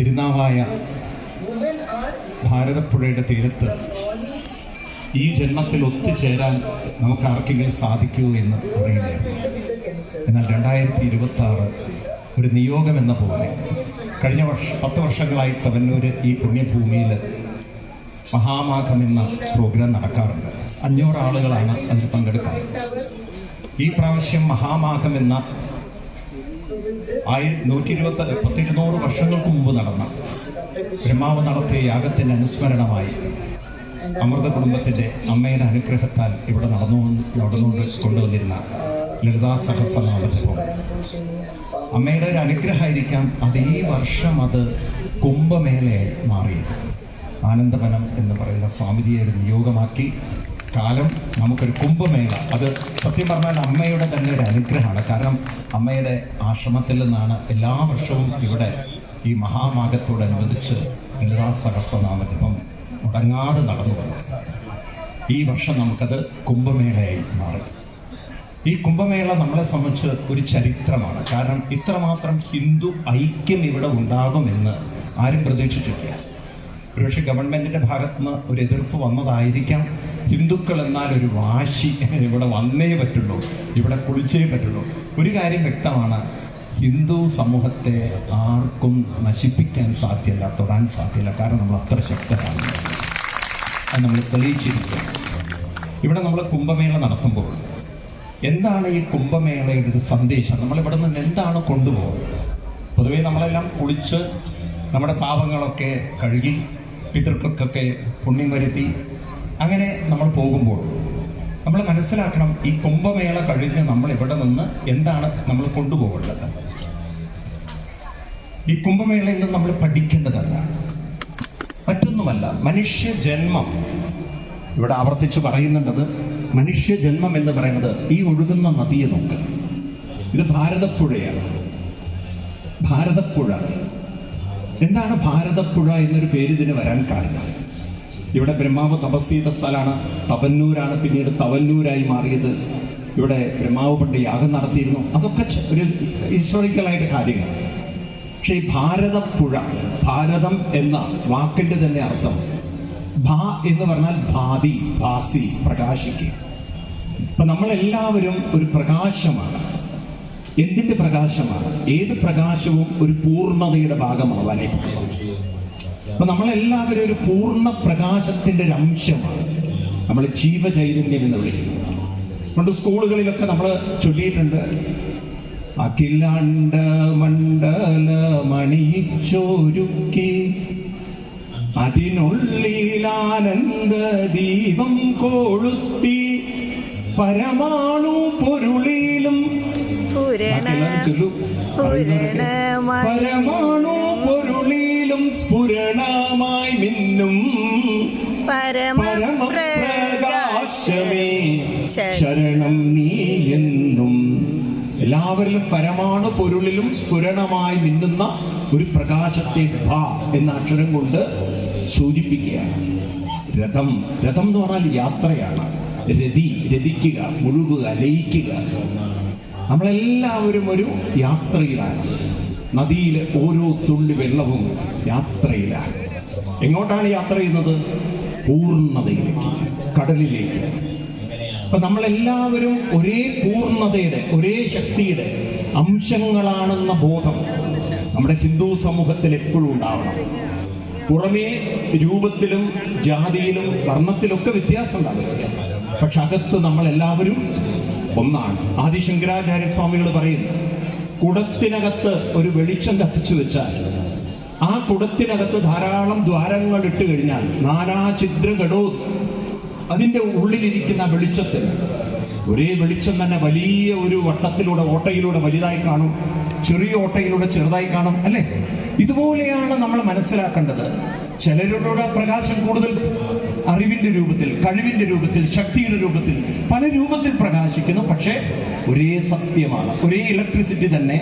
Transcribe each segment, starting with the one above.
തിരുനാവായ ഭാരതപ്പുഴയുടെ തീരത്ത് ഈ ജന്മത്തിൽ ഒത്തുചേരാൻ നമുക്ക് ആർക്കെങ്കിലും സാധിക്കുമോ എന്ന് അറിയില്ലായിരുന്നു. എന്നാൽ 2026 ഒരു നിയോഗം എന്ന പോലെ കഴിഞ്ഞ 10 വർഷങ്ങളായി തവന്നൂർ ഈ പുണ്യഭൂമിയിൽ മഹാമാഘം എന്ന പ്രോഗ്രാം നടക്കാറുണ്ട്. 500 ആളുകളാണ് അതിൽ പങ്കെടുക്കുന്നത്. ഈ പ്രാവശ്യം മഹാമാഘം എന്ന 120 വർഷങ്ങൾക്ക് മുമ്പ് നടന്ന ബ്രഹ്മാവ് നടത്തിയ യാഗത്തിൻ്റെ അനുസ്മരണമായി അമൃത കുടുംബത്തിൻ്റെ അമ്മയുടെ അനുഗ്രഹത്താൽ ഇവിടെ നടന്നുകൊണ്ട് കൊണ്ടുവന്നിരുന്ന ലളിതാ സഹസ്രനാമജപം അമ്മയുടെ ഒരു അനുഗ്രഹമായിരിക്കാം അതേ വർഷം അത് കുംഭമേളയായി മാറിയത്. ആനന്ദവനം എന്ന് പറയുന്ന സ്വാമിജിയെ ഒരു നിയോഗമാക്കി കാലം നമുക്കൊരു കുംഭമേള, അത് സത്യം പറഞ്ഞാൽ അമ്മയുടെ തന്നെ ഒരു അനുഗ്രഹമാണ്. കാരണം അമ്മയുടെ ആശ്രമത്തിൽ നിന്നാണ് എല്ലാ വർഷവും ഇവിടെ ഈ മഹാമാഘത്തോടനുബന്ധിച്ച് ലളിതാ സഹസ്രനാമജപം മുടങ്ങാതെ നടന്നു വന്നത്. ഈ വർഷം നമുക്കത് കുംഭമേളയായി മാറി. ഈ കുംഭമേള നമ്മളെ സംബന്ധിച്ച് ഒരു ചരിത്രമാണ്. കാരണം ഇത്രമാത്രം ഹിന്ദു ഐക്യം ഇവിടെ ഉണ്ടാകുമെന്ന് ആരും പ്രതീക്ഷിച്ചിട്ടില്ല. ഒരുപക്ഷെ ഗവൺമെന്റിന്റെ ഭാഗത്തുനിന്ന് ഒരു എതിർപ്പ് വന്നതായിരിക്കാം. ഹിന്ദുക്കൾ എന്നാൽ ഒരു വാശി, ഇവിടെ വന്നേ പറ്റുള്ളൂ, ഇവിടെ കുളിച്ചേ പറ്റുള്ളൂ. ഒരു കാര്യം വ്യക്തമാണ്, ഹിന്ദു സമൂഹത്തെ ആർക്കും നശിപ്പിക്കാൻ സാധ്യമല്ല, തൊടാൻ സാധ്യമല്ല. കാരണം നമ്മൾ അത്ര ശക്തരാണ്, അത് നമ്മൾ തെളിയിച്ചിരിക്കുക. ഇവിടെ നമ്മൾ കുംഭമേള നടത്തുമ്പോൾ എന്താണ് ഈ കുംഭമേളയുടെ ഒരു സന്ദേശം? നമ്മളിവിടെ നിന്ന് എന്താണ് കൊണ്ടുപോകുന്നത്? പൊതുവേ നമ്മളെല്ലാം കുളിച്ച് നമ്മുടെ പാപങ്ങളൊക്കെ കഴുകി പിതൃക്കൾക്കൊക്കെ പുണ്യം വരുത്തി അങ്ങനെ നമ്മൾ പോകുമ്പോൾ നമ്മൾ മനസ്സിലാക്കണം, ഈ കുംഭമേള കഴിഞ്ഞ് നമ്മൾ ഇവിടെ നിന്ന് എന്താണ് നമ്മൾ കൊണ്ടുപോകേണ്ടത്? ഈ കുംഭമേളയിൽ നിന്ന് നമ്മൾ പഠിക്കേണ്ടതല്ല, മറ്റൊന്നുമല്ല, മനുഷ്യജന്മം. ഇവിടെ ആവർത്തിച്ച് പറയുന്നുണ്ടത് മനുഷ്യജന്മം എന്ന് പറയുന്നത് ഈ ഒഴുകുന്ന നദിയെ നോക്ക്. ഇത് ഭാരതപ്പുഴയാണ്. ഭാരതപ്പുഴ എന്താണ് ഭാരതപ്പുഴ എന്നൊരു പേര് ഇതിന് വരാൻ കാരണം? ഇവിടെ ബ്രഹ്മാവ് തപസ് ചെയ്ത സ്ഥലമാണ്. തവന്നൂരാണ് പിന്നീട് തവന്നൂരായി മാറിയത്. ഇവിടെ ബ്രഹ്മാവ് പണ്ട് യാഗം നടത്തിയിരുന്നു. അതൊക്കെ ഒരു ഹിസ്റ്റോറിക്കലായിട്ട് കാര്യങ്ങൾ. പക്ഷെ ഈ ഭാരതപ്പുഴ, ഭാരതം എന്ന വാക്കിന്റെ തന്നെ അർത്ഥം ഭാ എന്ന് പറഞ്ഞാൽ ഭാതി, ഭാസി, പ്രകാശിക്കുക. അപ്പൊ നമ്മളെല്ലാവരും ഒരു പ്രകാശമാണ്. എന്തിന്റെ പ്രകാശമാണ്? ഏത് പ്രകാശവും ഒരു പൂർണ്ണതയുടെ ഭാഗമാവാനേ പറ്റുള്ളൂ. അപ്പൊ നമ്മളെല്ലാവരും ഒരു പൂർണ്ണ പ്രകാശത്തിന്റെ ഒരു അംശമാണ്. നമ്മൾ ജീവചൈതന്യം എന്ന് വിളിക്കുന്നത്. പണ്ട് സ്കൂളുകളിലൊക്കെ നമ്മൾ ചൊല്ലിയിട്ടുണ്ട്, അഖിലാണ്ട മണ്ഡല മണിച്ചോരുക്കി അതിനുള്ളിലാനന്ദ ദീപം കൊളുത്തി പരമാണു പൊരുളിലും പരമാണു പൊരുളിലും സ്ഫുരണമായി മിന്നും പരമപ്രകാശമേ ശരണം നീ എന്നും. എല്ലാവരിലും പരമാണു പൊരുളിലും സ്ഫുരണമായി മിന്നുന്ന ഒരു പ്രകാശത്തെ ഭ എന്ന അക്ഷരം കൊണ്ട് സൂചിപ്പിക്കുകയാണ്. രഥം, രഥം എന്ന് പറഞ്ഞാൽ യാത്രയാണ്. രതി, രതിക്കുക, മുഴുകുക, ലയിക്കുക. നമ്മളെല്ലാവരും ഒരു യാത്രയിലാണ്. നദിയിലെ ഓരോ തുള്ളി വെള്ളവും യാത്രയിലാണ്. എങ്ങോട്ടാണ് യാത്ര ചെയ്യുന്നത്? പൂർണ്ണതയിലേക്ക്, കടലിലേക്ക്. അപ്പൊ നമ്മളെല്ലാവരും ഒരേ പൂർണ്ണതയുടെ, ഒരേ ശക്തിയുടെ അംശങ്ങളാണെന്ന ബോധം നമ്മുടെ ഹിന്ദു സമൂഹത്തിൽ എപ്പോഴും ഉണ്ടാവണം. പുറമേ രൂപത്തിലും ജാതിയിലും വർണ്ണത്തിലൊക്കെ വ്യത്യാസം ഉണ്ടാവില്ല, പക്ഷെ അകത്ത് നമ്മളെല്ലാവരും ഒന്നാണ്. ആദിശങ്കരാചാര്യ സ്വാമികൾ പറയുന്നു, കുടത്തിനകത്ത് ഒരു വെളിച്ചം കത്തിച്ചു വെച്ചാൽ ആ കുടത്തിനകത്ത് ധാരാളം ദ്വാരങ്ങൾ ഇട്ട് കഴിഞ്ഞാൽ നാനാഛിദ്രഘടോ, അതിന്റെ ഉള്ളിലിരിക്കുന്ന വെളിച്ചത്തിൽ ഒരേ വെളിച്ചം തന്നെ വലിയ ഒരു വട്ടത്തിലൂടെ, ഓട്ടയിലൂടെ വലുതായി കാണും, ചെറിയ ഓട്ടയിലൂടെ ചെറുതായി കാണും, അല്ലെ? ഇതുപോലെയാണ് നമ്മൾ മനസ്സിലാക്കേണ്ടത്. ചിലരുടെ പ്രകാശം കൂടുതൽ അറിവിന്റെ രൂപത്തിൽ, കഴിവിന്റെ രൂപത്തിൽ, ശക്തിയുടെ രൂപത്തിൽ, പല രൂപത്തിൽ പ്രകാശിക്കുന്നു. പക്ഷെ ഒരേ സത്യമാണ്, ഒരേ ഇലക്ട്രിസിറ്റി തന്നെ.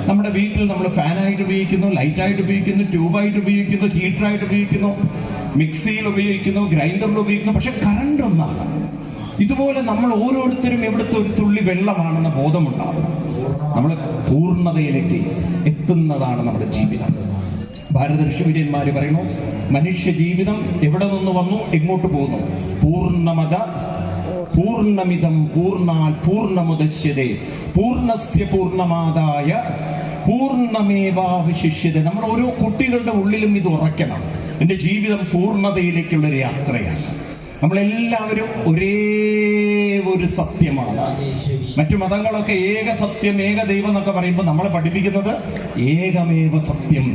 നമ്മുടെ വീട്ടിൽ നമ്മൾ ഫാനായിട്ട് ഉപയോഗിക്കുന്നു, ലൈറ്റായിട്ട് ഉപയോഗിക്കുന്നു, ട്യൂബായിട്ട് ഉപയോഗിക്കുന്നു, ഹീറ്ററായിട്ട് ഉപയോഗിക്കുന്നു, മിക്സിയിൽ ഉപയോഗിക്കുന്നു, ഗ്രൈൻഡറിൽ ഉപയോഗിക്കുന്നു. പക്ഷെ കറണ്ട് ഒന്നാണ്. ഇതുപോലെ നമ്മൾ ഓരോരുത്തരും എവിടുത്തെ ഒരു തുള്ളി വെള്ളമാണെന്ന ബോധമുണ്ടാകും. നമ്മൾ പൂർണ്ണതയിലേക്ക് എത്തുന്നതാണ് നമ്മുടെ ജീവിതം. ഭാരതർഷിവര്യന്മാര് പറയുന്നു, മനുഷ്യ ജീവിതം എവിടെ നിന്ന് വന്നു, എങ്ങോട്ട് പോകുന്നു? പൂർണ്ണമിതം പൂർണ്ണാൽ പൂർണ്ണമുദശ്യതേ പൂർണ്ണസ്യ പൂർണ്ണമാദായ പൂർണ്ണമേവാവശിഷ്യതേ. നമ്മൾ ഓരോ കുട്ടികളുടെ ഉള്ളിലും ഇത് ഉറയ്ക്കണം. എൻ്റെ ജീവിതം പൂർണ്ണതയിലേക്കുള്ളൊരു യാത്രയാണ്. നമ്മളെല്ലാവരും ഒരേ ഒരു സത്യമാണ്. മറ്റു മതങ്ങളൊക്കെ ഏക സത്യം, ഏക ദൈവം എന്നൊക്കെ പറയുമ്പോൾ നമ്മളെ പഠിപ്പിക്കുന്നത് ഏകമേവ സത്യം,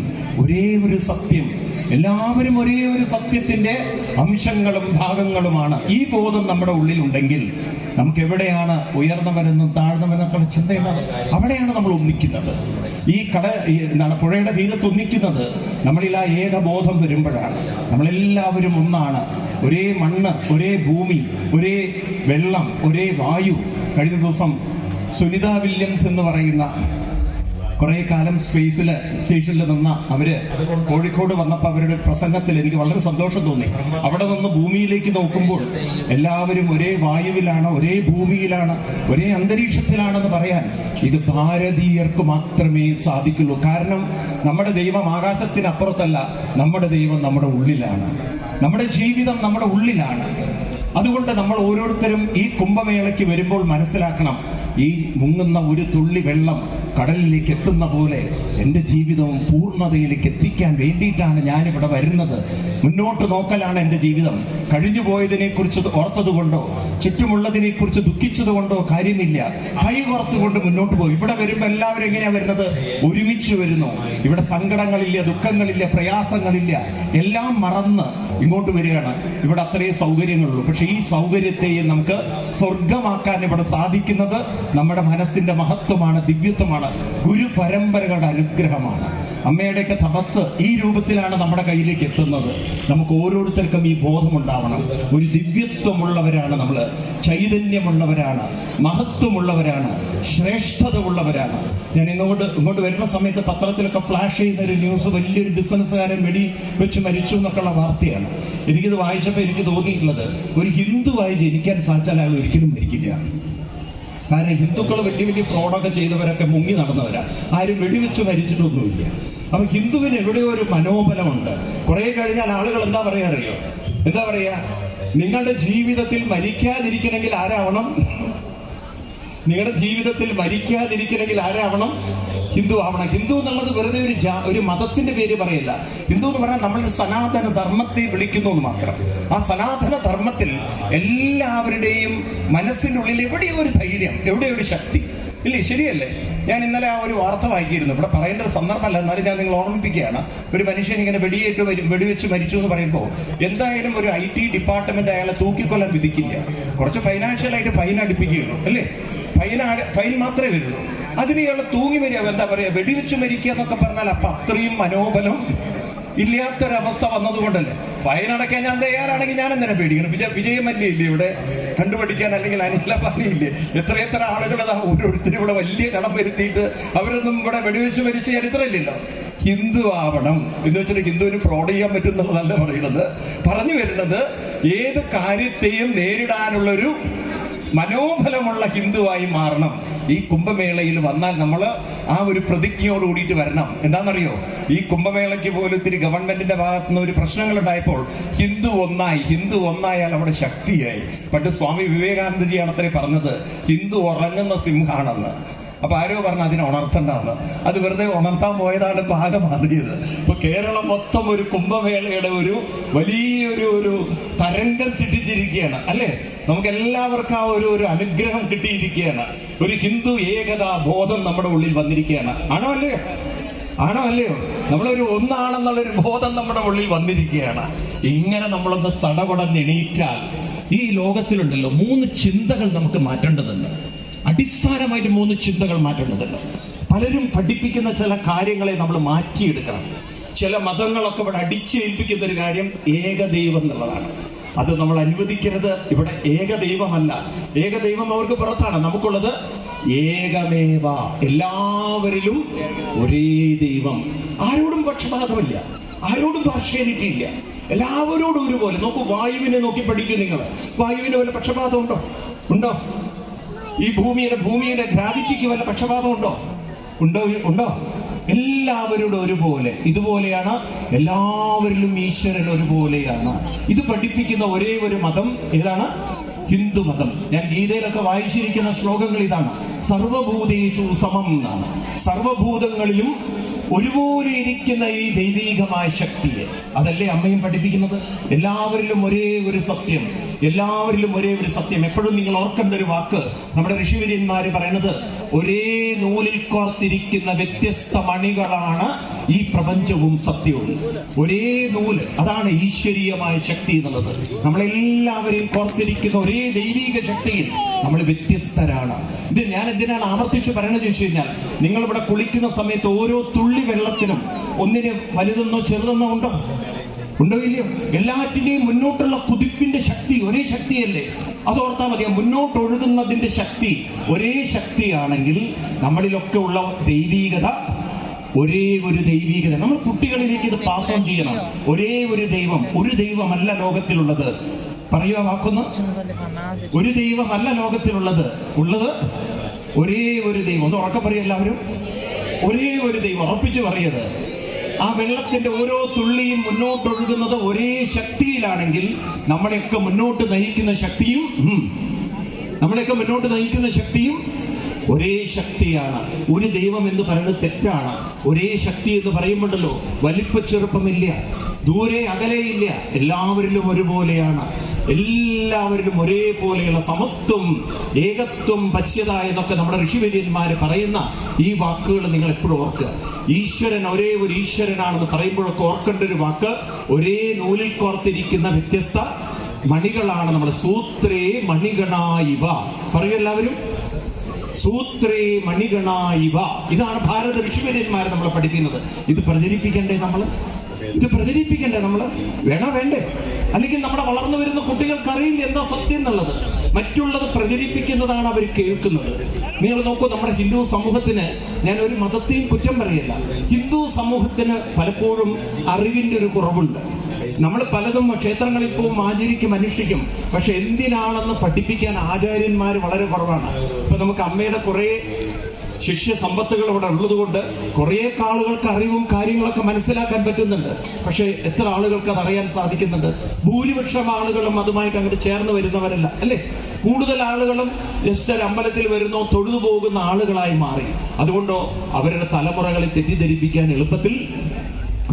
ഒരേ ഒരു സത്യം. എല്ലാവരും ഒരേ ഒരു സത്യത്തിന്റെ അംശങ്ങളും ഭാഗങ്ങളുമാണ്. ഈ ബോധം നമ്മുടെ ഉള്ളിലുണ്ടെങ്കിൽ നമുക്ക് എവിടെയാണ് ഉയർന്നവരെന്നും താഴ്ന്നവരെന്നൊക്കെ ചിന്തയുള്ളത്? അവിടെയാണ് നമ്മൾ ഒന്നിക്കുന്നത്. ഈ പുഴയുടെ തീരത്ത് ഒന്നിക്കുന്നത് നമ്മളിൽ ആ ഏകബോധം വരുമ്പോഴാണ്. നമ്മളെല്ലാവരും ഒന്നാണ്. ഒരേ മണ്ണ്, ഒരേ ഭൂമി, ഒരേ വെള്ളം, ഒരേ വായു. കഴിഞ്ഞ ദിവസം സുനിത വില്യംസ് എന്ന് പറയുന്ന കുറെ കാലം സ്റ്റേഷനിൽ നിന്ന അവര് കോഴിക്കോട് വന്നപ്പോൾ അവരുടെ പ്രസംഗത്തിൽ എനിക്ക് വളരെ സന്തോഷം തോന്നി. അവിടെ നിന്ന് ഭൂമിയിലേക്ക് നോക്കുമ്പോൾ എല്ലാവരും ഒരേ വായുവിലാണ്, ഒരേ ഭൂമിയിലാണ്, ഒരേ അന്തരീക്ഷത്തിലാണെന്ന് പറയാൻ ഇത് ഭാരതീയർക്ക് മാത്രമേ സാധിക്കുള്ളൂ. കാരണം നമ്മുടെ ദൈവം ആകാശത്തിനപ്പുറത്തല്ല, നമ്മുടെ ദൈവം നമ്മുടെ ഉള്ളിലാണ്, നമ്മുടെ ജീവിതം നമ്മുടെ ഉള്ളിലാണ്. അതുകൊണ്ട് നമ്മൾ ഓരോരുത്തരും ഈ കുംഭമേളയ്ക്ക് വരുമ്പോൾ മനസ്സിലാക്കണം, ഈ മുങ്ങുന്ന ഒരു തുള്ളി വെള്ളം കടലിലേക്ക് എത്തുന്ന പോലെ എൻ്റെ ജീവിതവും പൂർണ്ണതയിലേക്ക് എത്തിക്കാൻ വേണ്ടിയിട്ടാണ് ഞാനിവിടെ വരുന്നത്. മുന്നോട്ട് നോക്കലാണ് എൻ്റെ ജീവിതം. കഴിഞ്ഞു പോയതിനെ കുറിച്ച് ഓർത്തത് കൊണ്ടോ ചുറ്റുമുള്ളതിനെ കുറിച്ച് ദുഃഖിച്ചത് കൊണ്ടോ കാര്യമില്ല. കൈ ഓർത്തുകൊണ്ട് മുന്നോട്ട് പോകും. ഇവിടെ വരുമ്പോൾ എല്ലാവരും എങ്ങനെയാ വരുന്നത്? ഒരുമിച്ച് വരുന്നു. ഇവിടെ സങ്കടങ്ങളില്ല, ദുഃഖങ്ങളില്ല, പ്രയാസങ്ങളില്ല, എല്ലാം മറന്ന് ഇങ്ങോട്ട് വരികയാണ്. ഇവിടെ അത്രയും സൗകര്യങ്ങളുള്ളൂ. പക്ഷെ ഈ സൗകര്യത്തെയും നമുക്ക് സ്വർഗമാക്കാൻ ഇവിടെ സാധിക്കുന്നത് നമ്മുടെ മനസ്സിന്റെ മഹത്വമാണ്, ദിവ്യത്വമാണ്, ഗുരു പരമ്പരകളുടെ അനുഗ്രഹമാണ്. അമ്മയുടെയൊക്കെ തപസ് ഈ രൂപത്തിലാണ് നമ്മുടെ കയ്യിലേക്ക് എത്തുന്നത്. നമുക്ക് ഓരോരുത്തർക്കും ഈ ബോധമുണ്ടാവണം. ഒരു ദിവ്യത്വമുള്ളവരാണ് നമ്മൾ, ചൈതന്യമുള്ളവരാണ്, മഹത്വമുള്ളവരാണ്, ശ്രേഷ്ഠത ഉള്ളവരാണ്. ഞാൻ ഇങ്ങോട്ട് വരുന്ന സമയത്ത് പത്രത്തിലൊക്കെ ഫ്ലാഷ് ചെയ്യുന്ന ഒരു ന്യൂസ്, വലിയൊരു ബിസിനസ്സുകാരൻ വെടി വെച്ച് മരിച്ചു എന്നൊക്കെയുള്ള വാർത്തയാണ്. എനിക്കിത് വായിച്ചപ്പോൾ എനിക്ക് തോന്നിയിട്ടുള്ളത്, ഒരു ഹിന്ദുവായി ജനിക്കാൻ സാധിച്ചാൽ അയാൾ ഒരിക്കലും മരിക്കില്ല. കാരണം ഹിന്ദുക്കൾ വലിയ വലിയ ഫ്രോഡൊക്കെ ചെയ്തവരൊക്കെ മുങ്ങി നടന്നവരാ, ആരും വെടിവെച്ച് മരിച്ചിട്ടൊന്നുമില്ല. അപ്പൊ ഹിന്ദുവിന് എവിടെയോ ഒരു മനോബലമുണ്ട്. കുറെ കഴിഞ്ഞാൽ ആളുകൾ എന്താ പറയാ അറിയോ? എന്താ പറയാ? നിങ്ങളുടെ ജീവിതത്തിൽ മരിക്കാതിരിക്കണമെങ്കിൽ ആരാവണം? നിങ്ങളുടെ ജീവിതത്തിൽ മരിക്കാതിരിക്കണമെങ്കിൽ ആരാവണം? ഹിന്ദു ആവണം. ഹിന്ദു എന്നുള്ളത് വെറുതെ ഒരു മതത്തിന്റെ പേര് പറയില്ല. ഹിന്ദു എന്ന് പറഞ്ഞാൽ നമ്മൾ സനാതന ധർമ്മത്തെ വിളിക്കുന്നു എന്ന് മാത്രം. ആ സനാതന ധർമ്മത്തിൽ എല്ലാവരുടെയും മനസ്സിനുള്ളിൽ എവിടെയോ ഒരു ധൈര്യം, എവിടെയോ ഒരു ശക്തി ഇല്ലേ? ശരിയല്ലേ? ഞാൻ ഇന്നലെ ആ ഒരു വാർത്ത വായിക്കിയിരുന്നു. ഇവിടെ പറയേണ്ട ഒരു സന്ദർഭമല്ല, എന്നാലും ഞാൻ നിങ്ങൾ ഓർമ്മിപ്പിക്കുകയാണ്. ഒരു മനുഷ്യൻ ഇങ്ങനെ വെടിവെച്ച് മരിച്ചു എന്ന് പറയുമ്പോൾ എന്തായാലും ഒരു IT ഡിപ്പാർട്ട്മെന്റ് അയാളെ തൂക്കിക്കൊല്ലാൻ വിധിക്കില്ല. കുറച്ച് ഫൈനാൻഷ്യലായിട്ട് ഫൈൻ അടുപ്പിക്കുകയുള്ളൂ, അല്ലേ? ഫൈൻ മാത്രമേ വരുള്ളൂ. അതിന് ഇയാളെ തൂങ്ങി വരിക, എന്താ പറയാ, വെടിവെച്ച് മരിക്കുക എന്നൊക്കെ പറഞ്ഞാൽ അപ്പൊ അത്രയും മനോബലം ഇല്ലാത്തൊരവസ്ഥ വന്നതുകൊണ്ടല്ലേ. ഫൈൻ അടയ്ക്കാൻ ഞാൻ തയ്യാറാണെങ്കിൽ ഞാൻ എന്തിനാ പേടിക്കണം? വിജയമല്ലേ ഇല്ലേ ഇവിടെ കണ്ടുപിടിക്കാൻ? അല്ലെങ്കിൽ അനിലപാനിയില്ലേ? എത്ര ആളുകൾ ഓരോരുത്തരും ഇവിടെ വലിയ കടം വരുത്തിയിട്ട് അവരൊന്നും ഇവിടെ വെടിവെച്ച് മരിച്ച ചരിത്രമില്ലല്ലോ. ഹിന്ദു ആവണം എന്ന് വെച്ചിട്ട് ഹിന്ദുവിന് ഫ്രോഡ് ചെയ്യാൻ പറ്റുന്നുള്ളതല്ല പറയുന്നത്. പറഞ്ഞു വരുന്നത് ഏത് കാര്യത്തെയും നേരിടാനുള്ളൊരു മനോബലമുള്ള ഹിന്ദുവായി മാറണം. ഈ കുംഭമേളയിൽ വന്നാൽ നമ്മൾ ആ ഒരു പ്രതിജ്ഞയോട് കൂടിയിട്ട് വരണം. എന്താണെന്നറിയോ? ഈ കുംഭമേളയ്ക്ക് പോലും ഇത്തിരി ഗവൺമെന്റിന്റെ ഭാഗത്തു നിന്ന് ഒരു പ്രശ്നങ്ങൾ ഉണ്ടായപ്പോൾ ഹിന്ദു ഒന്നായാൽ അവിടെ ശക്തിയായി. പണ്ട് സ്വാമി വിവേകാനന്ദജിയാണ് അത്രേ പറഞ്ഞത്, ഹിന്ദു ഉറങ്ങുന്ന സിംഹാണെന്ന്. അപ്പൊ ആരോ പറഞ്ഞ അതിനെ ഉണർത്തണ്ടെന്ന്. അത് വെറുതെ ഉണർത്താൻ പോയതാണ് ഭാഗം മാറിയത്. ഇപ്പൊ കേരളം മൊത്തം ഒരു കുംഭമേളയുടെ ഒരു വലിയൊരു തരംഗം സൃഷ്ടിച്ചിരിക്കുകയാണ്, അല്ലേ? നമുക്ക് എല്ലാവർക്കും ആ ഒരു അനുഗ്രഹം കിട്ടിയിരിക്കുകയാണ്. ഒരു ഹിന്ദു ഏകതാ ബോധം നമ്മുടെ ഉള്ളിൽ വന്നിരിക്കുകയാണ്. ആണോ അല്ലയോ? നമ്മളൊരു ഒന്നാണെന്നുള്ളൊരു ബോധം നമ്മുടെ ഉള്ളിൽ വന്നിരിക്കുകയാണ്. ഇങ്ങനെ നമ്മളൊന്ന് സടപടഞ്ഞെണീറ്റാൽ ഈ ലോകത്തിലുണ്ടല്ലോ 3 ചിന്തകൾ നമുക്ക് മാറ്റേണ്ടതുണ്ട്. അടിസ്ഥാനമായിട്ട് 3 ചിന്തകൾ മാറ്റേണ്ടതുണ്ട്. പലരും പഠിപ്പിക്കുന്ന ചില കാര്യങ്ങളെ നമ്മൾ മാറ്റിയെടുക്കണം. ചില മതങ്ങളൊക്കെ ഇവിടെ അടിച്ചേൽപ്പിക്കുന്ന ഒരു കാര്യം ഏകദൈവം എന്നുള്ളതാണ്. അത് നമ്മൾ അനുവദിക്കരുത്. ഇവിടെ ഏകദൈവമല്ല, ഏകദൈവം അവർക്ക് പുറത്താണ്. നമുക്കുള്ളത് ഏകമേവ, എല്ലാവരിലും ഒരേ ദൈവം. ആരോടും പക്ഷപാതമില്ല, ആരോടും പാർഷ്യാലിറ്റി ഇല്ല, എല്ലാവരോടും ഒരുപോലെ. നോക്കൂ, വായുവിനെ നോക്കി പഠിക്കും നിങ്ങൾ. വായുവിന് വല്ല പക്ഷപാതം ഉണ്ടോ? ഈ ഭൂമിയുടെ ഗ്രാവിറ്റിക്ക് വല്ല പക്ഷപാതം ഉണ്ടോ? എല്ലാവരോടും ഒരുപോലെ. ഇതുപോലെയാണ് എല്ലാവരിലും ഈശ്വരൻ ഒരുപോലെയാണ്. ഇത് പഠിപ്പിക്കുന്ന ഒരേ ഒരു മതം ഏതാണ്? ഹിന്ദു മതം. ഞാൻ ഗീതയിലൊക്കെ വായിച്ചിരിക്കുന്ന ശ്ലോകങ്ങൾ ഇതാണ്: സർവഭൂതേഷു സമം എന്നാണ്. സർവഭൂതങ്ങളിലും ഒരുപോലെ ഇരിക്കുന്ന ഈ ദൈവീകമായ ശക്തിയെ, അതല്ലേ അമ്മയും പഠിപ്പിക്കുന്നത്? എല്ലാവരിലും ഒരേ ഒരു സത്യം, എല്ലാവരിലും ഒരേ ഒരു സത്യം. എപ്പോഴും നിങ്ങൾ ഓർക്കേണ്ട ഒരു വാക്ക് നമ്മുടെ ഋഷിവര്യന്മാര് പറയുന്നത്, ഒരേ നൂലിൽ കോർത്തിരിക്കുന്ന വ്യത്യസ്ത മണികളാണ് ഈ പ്രപഞ്ചവും സത്യവും. ഒരേ നൂല്, അതാണ് ഈശ്വരീയമായ ശക്തി എന്നുള്ളത്. നമ്മളെല്ലാവരെയും കോർത്തിരിക്കുന്ന ഒരേ ദൈവീക ശക്തിയിൽ നമ്മൾ വ്യത്യസ്തരാണ്. ഇത് ഞാൻ എന്തിനാണ് ആവർത്തിച്ച് പറയണത് ചോദിച്ചു കഴിഞ്ഞാൽ, നിങ്ങളിവിടെ കുളിക്കുന്ന സമയത്ത് ഓരോ തുള്ളി വെള്ളത്തിനും ഒന്നിന് വലുതെന്നോ ചെറുതെന്നോ ഉണ്ടോ? ഇല്ലയോ? എല്ലാറ്റിന്റെയും മുന്നോട്ടുള്ള കുതിപ്പിന്റെ ശക്തി ഒരേ ശക്തിയല്ലേ? അതോർത്താൽ മതി. മുന്നോട്ട് ഒഴുകുന്നതിന്റെ ശക്തി ഒരേ ശക്തിയാണെങ്കിൽ നമ്മളിലൊക്കെ ഉള്ള ദൈവീകത ഒരേ ഒരു ദൈവീകത. നമ്മൾ കുട്ടികളിലേക്ക് ഇത് പാസ് ഓൺ ചെയ്യണം. ഒരേ ഒരു ദൈവം. ഒരു ദൈവമല്ല ലോകത്തിലുള്ളത്. പറയുക വാക്കൊന്ന്. ഒരു ദൈവമല്ല ലോകത്തിലുള്ളത്. ഉള്ളത് ഒരേ ഒരു ദൈവം. ഒന്ന് ഉറക്കെ പറയും എല്ലാവരും. ഒരേ ഒരു ദൈവം. ഉറപ്പിച്ച് പറയത്. ആ വെള്ളത്തിന്റെ ഓരോ തുള്ളിയും മുന്നോട്ടൊഴുകുന്നത് ഒരേ ശക്തിയിലാണെങ്കിൽ നമ്മളെയൊക്കെ മുന്നോട്ട് നയിക്കുന്ന ശക്തിയും ഒരേ ശക്തിയാണ്. ഒരു ദൈവം എന്ന് പറയുന്നത് തെറ്റാണ്. ഒരേ ശക്തി എന്ന് പറയുമ്പോഴല്ലോ വലിപ്പ ചെറുപ്പമില്ല, ദൂരെ അകലെയില്ല. എല്ലാവരിലും ഒരുപോലെയാണ്. എല്ലാവരിലും ഒരേപോലെയുള്ള സമത്വം, ഏകത്വം, പശ്യത എന്നൊക്കെ നമ്മുടെ ഋഷിവര്യന്മാര് പറയുന്ന ഈ വാക്കുകൾ നിങ്ങൾ എപ്പോഴും ഓർക്കുക. ഈശ്വരൻ ഒരേ ഒരു ഈശ്വരനാണെന്ന് പറയുമ്പോഴൊക്കെ ഓർക്കേണ്ട ഒരു വാക്ക്, ഒരേ നൂലിൽ കോർത്തിരിക്കുന്ന വ്യത്യസ്ത മണികളാണ് നമ്മൾ. സൂത്രേ മണിഗണായിവ. പറയൂ എല്ലാവരും. സൂത്രേ മണിഗണായിവ. ഇതാണ് ഭാരത ഋഷിവര്യന്മാർ നമ്മളെ പഠിപ്പിക്കുന്നത്. ഇത് പ്രചരിപ്പിക്കണ്ടേ നമ്മള്? വേണ്ടേ? അല്ലെങ്കിൽ നമ്മുടെ വളർന്നു വരുന്ന കുട്ടികൾക്ക് അറിയില്ല എന്താ സത്യം എന്നുള്ളത്. മറ്റുള്ളത് പ്രചരിപ്പിക്കുന്നതാണ് അവർ കേൾക്കുന്നത്. നിങ്ങൾ നോക്കൂ, നമ്മുടെ ഹിന്ദു സമൂഹത്തിന്, ഞാൻ ഒരു മതത്തെയും കുറ്റം പറയല്ല, ഹിന്ദു സമൂഹത്തിന് പലപ്പോഴും അറിവിന്റെ ഒരു കുറവുണ്ട്. നമ്മൾ പലതും ക്ഷേത്രങ്ങളിൽ പോവും, ആചരിക്കും, അനുഷ്ഠിക്കും. പക്ഷെ എന്തിനാണെന്ന് പഠിപ്പിക്കാൻ ആചാര്യന്മാർ വളരെ കുറവാണ്. ഇപ്പൊ നമുക്ക് അമ്മയുടെ കുറെ ശിഷ്യ സമ്പത്തുകൾ ഇവിടെ ഉള്ളത് കൊണ്ട് കുറെ ആളുകൾക്ക് അറിവും കാര്യങ്ങളൊക്കെ മനസ്സിലാക്കാൻ പറ്റുന്നുണ്ട്. പക്ഷെ എത്ര ആളുകൾക്ക് അത് അറിയാൻ സാധിക്കുന്നുണ്ട്? ഭൂരിപക്ഷം ആളുകളും അതുമായിട്ട് അങ്ങോട്ട് ചേർന്ന് വരുന്നവരല്ല, അല്ലേ? കൂടുതൽ ആളുകളും ജസ്റ്റ് ഒരു അമ്പലത്തിൽ വരുന്നോ തൊഴുതു പോകുന്ന ആളുകളായി മാറി. അതുകൊണ്ടോ അവരുടെ തലമുറകളെ തെറ്റിദ്ധരിപ്പിക്കാൻ എളുപ്പത്തിൽ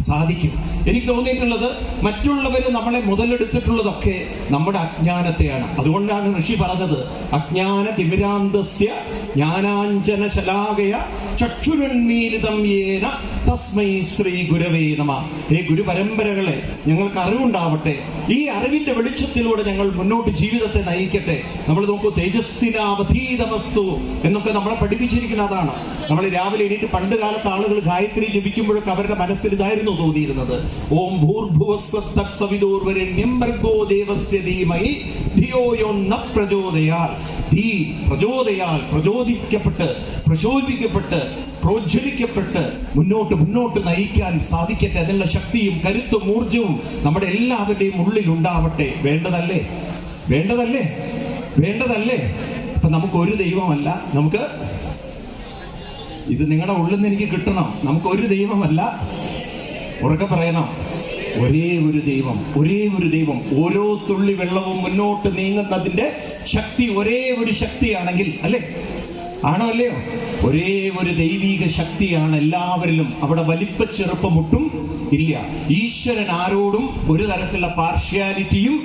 സാധിക്കും. എനിക്ക് തോന്നിയിട്ടുള്ളത്, മറ്റുള്ളവർ നമ്മളെ മുതലെടുത്തിട്ടുള്ളതൊക്കെ നമ്മുടെ അജ്ഞാനത്തെയാണ്. അതുകൊണ്ടാണ് ഋഷി പറഞ്ഞത്, അജ്ഞാന തിമിരാന്തസ്യ ജ്ഞാനാഞ്ജന ശലാകയ ചക്ഷുരുന്മീലിതം യേന തസ്മൈ ശ്രീ ഗുരവേ നമഃ. ഹേ ഗുരുപരമ്പരകളെ, ഞങ്ങൾക്ക് അറിവുണ്ടാവട്ടെ. ഈ അറിവിന്റെ വെളിച്ചത്തിലൂടെ ഞങ്ങൾ മുന്നോട്ട് ജീവിതത്തെ നയിക്കട്ടെ. നമ്മൾ നോക്കൂ, തേജസ്സിനാവധീതമസ്തു എന്നൊക്കെ നമ്മളെ പഠിപ്പിച്ചിരിക്കുന്ന അതാണ്. നമ്മൾ രാവിലെ എണീറ്റ് പണ്ട് കാലത്ത് ആളുകൾ ഗായത്രി ജപിക്കുമ്പോഴൊക്കെ അവരുടെ മനസ്സിൽ ഇതായിരുന്നു തോന്നിയിരുന്നത്: ഓം ഭൂർഭുവസ്സവിതോർവരണ്യം ഭർഗോ ദേവസ്യ ധീമഹി ധിയോ യോ ന പ്രചോദയാൽ. പ്രചോദിപ്പിക്കപ്പെട്ട് പ്രോജ്വലിക്കപ്പെട്ട് മുന്നോട്ട് നയിക്കാൻ സാധിക്കട്ടെ. അതിനുള്ള ശക്തിയും കരുത്തും ഊർജവും നമ്മുടെ എല്ലാവരുടെയും ഉള്ളിൽ ഉണ്ടാവട്ടെ. വേണ്ടതല്ലേ? അപ്പൊ നമുക്ക് ഒരു ദൈവമല്ല, നമുക്ക് ഇത് നിങ്ങളുടെ ഉള്ളിൽ നിന്ന് എനിക്ക് കിട്ടണം. നമുക്ക് ഒരു ദൈവമല്ല, ഉറക്കെ പറയണം, ഒരേ ഒരു ദൈവം. ഓരോ തുള്ളി വെള്ളവും മുന്നോട്ട് നീങ്ങുന്നതിന്റെ ശക്തി ഒരേ ഒരു ശക്തിയാണെങ്കിൽ, അല്ലേ? ആണോ അല്ലയോ? ഒരേ ഒരു ദൈവീക ശക്തിയാണ് എല്ലാവരിലും. അവിടെ വലിപ്പ ചെറുപ്പമൊട്ടും ഇല്ല. ഈശ്വരൻ ആരോടും ഒരു തരത്തിലുള്ള പാർഷ്യാലിറ്റിയും